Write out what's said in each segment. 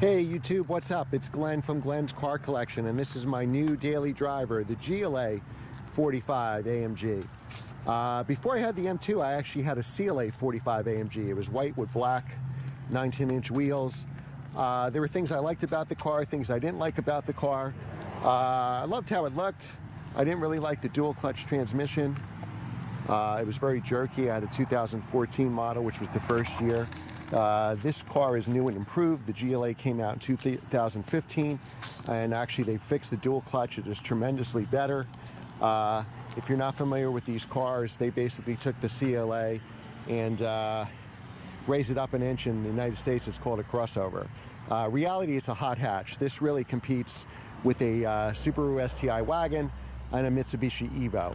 Hey YouTube, what's up? It's Glenn from Glenn's Car Collection, and this is my new daily driver, the GLA45 AMG. Before I had the M2, I actually had a CLA 45 AMG. It was white with black 19-inch wheels. There were things I liked about the car, things I didn't like about the car. I loved how it looked. I didn't really like the dual clutch transmission. It was very jerky. I had a 2014 model, which was the first year. This car is new and improved. The GLA came out in 2015, and actually they fixed the dual clutch. It is tremendously better. If you're not familiar with these cars, they basically took the CLA and raised it up an inch. In the United States, it's called a crossover. Reality, it's a hot hatch. This really competes with a Subaru STI wagon and a Mitsubishi Evo.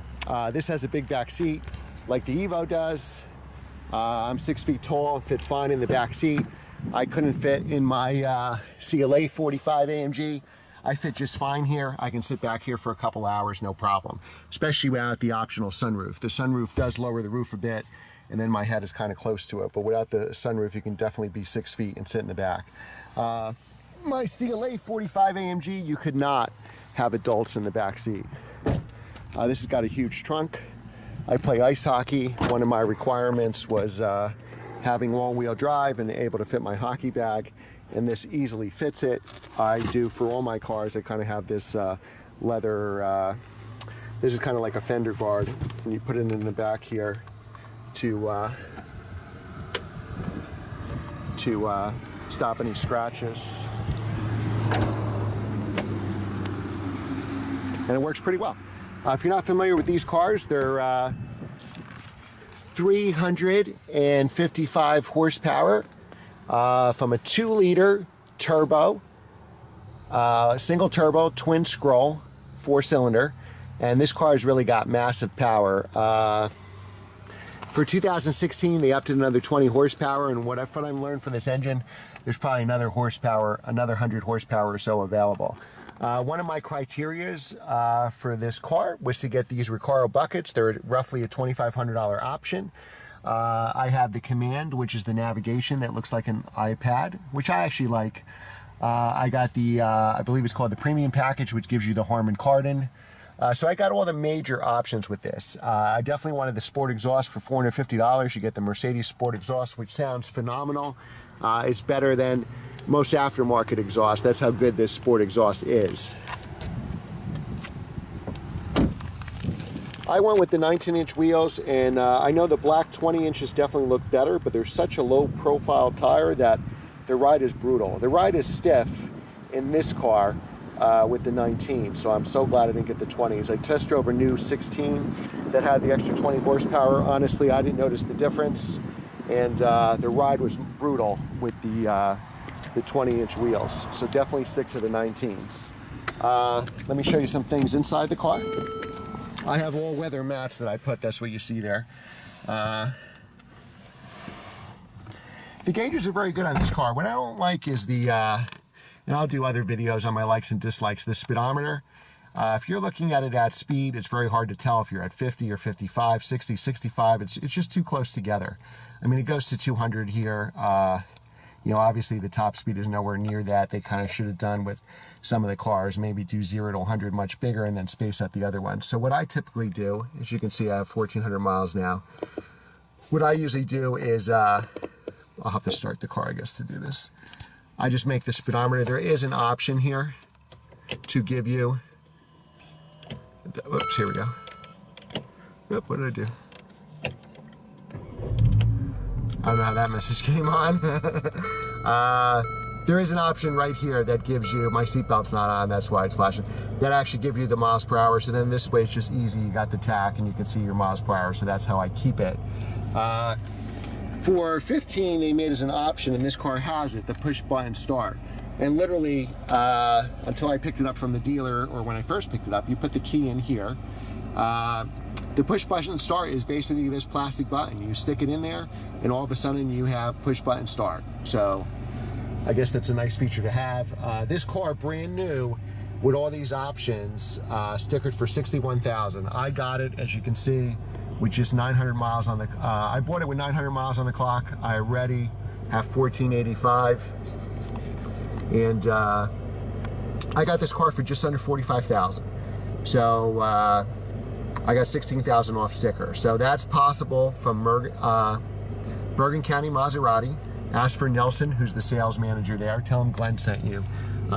This has a big back seat like the Evo does. I'm 6 feet tall, fit fine in the back seat. I couldn't fit in my CLA 45 AMG. I fit just fine here. I can sit back here for a couple hours, no problem, especially without the optional sunroof. The sunroof does lower the roof a bit, and then my head is kind of close to it, but without the sunroof, you can definitely be 6 feet and sit in the back. My CLA 45 AMG, you could not have adults in the back seat. This has got a huge trunk. I play ice hockey. One of my requirements was having long-wheel drive and able to fit my hockey bag, and this easily fits it. I do for all my cars. I kind of have this leather, this is kind of like a fender guard, and you put it in the back here to stop any scratches. And it works pretty well. If you're not familiar with these cars, they're 355 horsepower from a 2-liter turbo, single turbo, twin scroll, 4-cylinder, and this car has really got massive power. For 2016, they upped it another 20 horsepower, and what I've learned from this engine, there's probably another 100 horsepower or so available. One of my criterias for this car was to get these Recaro buckets. They're roughly a $2,500 option. I have the Command, which is the navigation that looks like an iPad, which I actually like. I got the, I believe it's called the Premium Package, which gives you the Harman Kardon. So I got all the major options with this. I definitely wanted the Sport Exhaust for $450. You get the Mercedes Sport Exhaust, which sounds phenomenal. It's better than most aftermarket exhaust. That's how good this Sport Exhaust is. I went with the 19-inch wheels, and I know the black 20 inches definitely look better, but there's such a low profile tire that the ride is brutal. The ride is stiff in this car with the 19, so I'm so glad I didn't get the 20s. I test drove a new 16 that had the extra 20 horsepower. Honestly, I didn't notice the difference, and the ride was brutal with the 20-inch wheels, so definitely stick to the 19s. Let me show you some things inside the car. I have all-weather mats that I put. That's what you see there. The gauges are very good on this car. What I don't like is the, and I'll do other videos on my likes and dislikes, the speedometer. If you're looking at it at speed, it's very hard to tell if you're at 50 or 55, 60, 65. It's just too close together. I mean, it goes to 200 here. You know, obviously the top speed is nowhere near that. They kind of should have done with some of the cars, maybe do 0 to 100 much bigger and then space out the other ones. So what I typically do, as you can see, I have 1,400 miles now. What I usually do is, I'll have to start the car, I guess, to do this. I just make the speedometer. There is an option here to give you, oops, here we go. Oop, what did I do? I don't know how that message came on. There is an option right here that gives you, my seatbelt's not on, that's why it's flashing, that actually gives you the miles per hour. So then this way it's just easy. You got the tach and you can see your miles per hour. So that's how I keep it. For 15, they made as an option, and this car has it, the push button start. And literally, until I picked it up from the dealer, or when I first picked it up, you put the key in here. The push button start is basically this plastic button. You stick it in there, and all of a sudden you have push button start. So I guess that's a nice feature to have. This car, brand new, with all these options, stickered for $61,000. I got it, as you can see, with just 900 miles on the, I bought it with 900 miles on the clock. I already have 1485. And I got this car for just under $45,000. So I got $16,000 off sticker. So that's possible from Bergen County Maserati. Ask for Nelson, who's the sales manager there. Tell him Glenn sent you.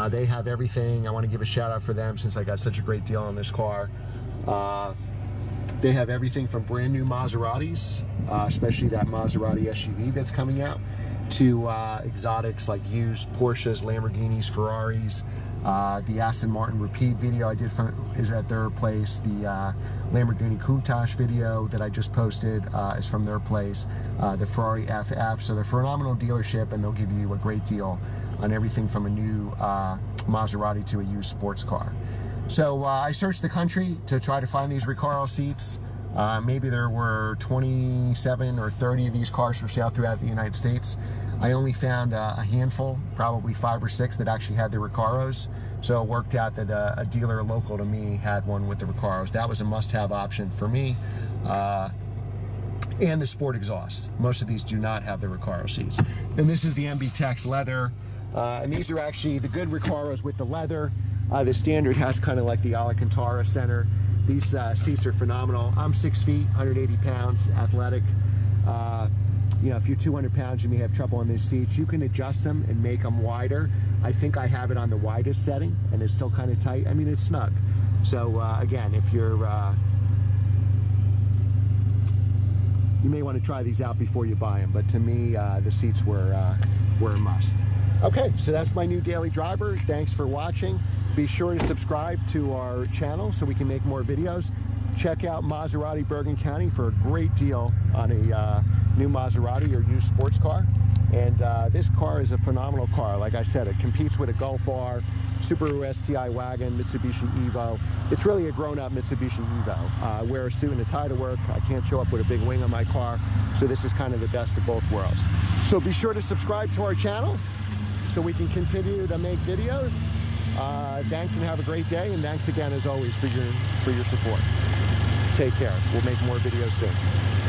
They have everything. I want to give a shout out for them since I got such a great deal on this car. They have everything from brand new Maseratis, especially that Maserati SUV that's coming out, to exotics like used Porsches, Lamborghinis, Ferraris. The Aston Martin repeat video I did is at their place. The Lamborghini Countach video that I just posted is from their place. The Ferrari FF. So they're a phenomenal dealership, and they'll give you a great deal on everything from a new Maserati to a used sports car. So I searched the country to try to find these Recaro seats. Maybe there were 27 or 30 of these cars for sale throughout the United States. I only found a handful, probably 5 or 6 that actually had the Recaros. So it worked out that a dealer local to me had one with the Recaros. That was a must-have option for me. And the sport exhaust. Most of these do not have the Recaro seats. And this is the MB Tex leather. And these are actually the good Recaros with the leather. The standard has kind of like the Alcantara center. These seats are phenomenal. I'm 6 feet, 180 pounds, athletic. You know, if you're 200 pounds, you may have trouble on these seats. You can adjust them and make them wider. I think I have it on the widest setting, and it's still kind of tight. I mean, it's snug. So again, if you're, you may want to try these out before you buy them. But to me, the seats were a must. Okay, so that's my new daily driver. Thanks for watching. Be sure to subscribe to our channel so we can make more videos. Check out Maserati Bergen County for a great deal on a new Maserati or used sports car. And this car is a phenomenal car. Like I said, it competes with a Golf R, Subaru STI wagon, Mitsubishi Evo. It's really a grown-up Mitsubishi Evo. I wear a suit and a tie to work. I can't show up with a big wing on my car. So this is kind of the best of both worlds. So be sure to subscribe to our channel so we can continue to make videos. Thanks and have a great day, and thanks again as always for your support. Take care. We'll make more videos soon.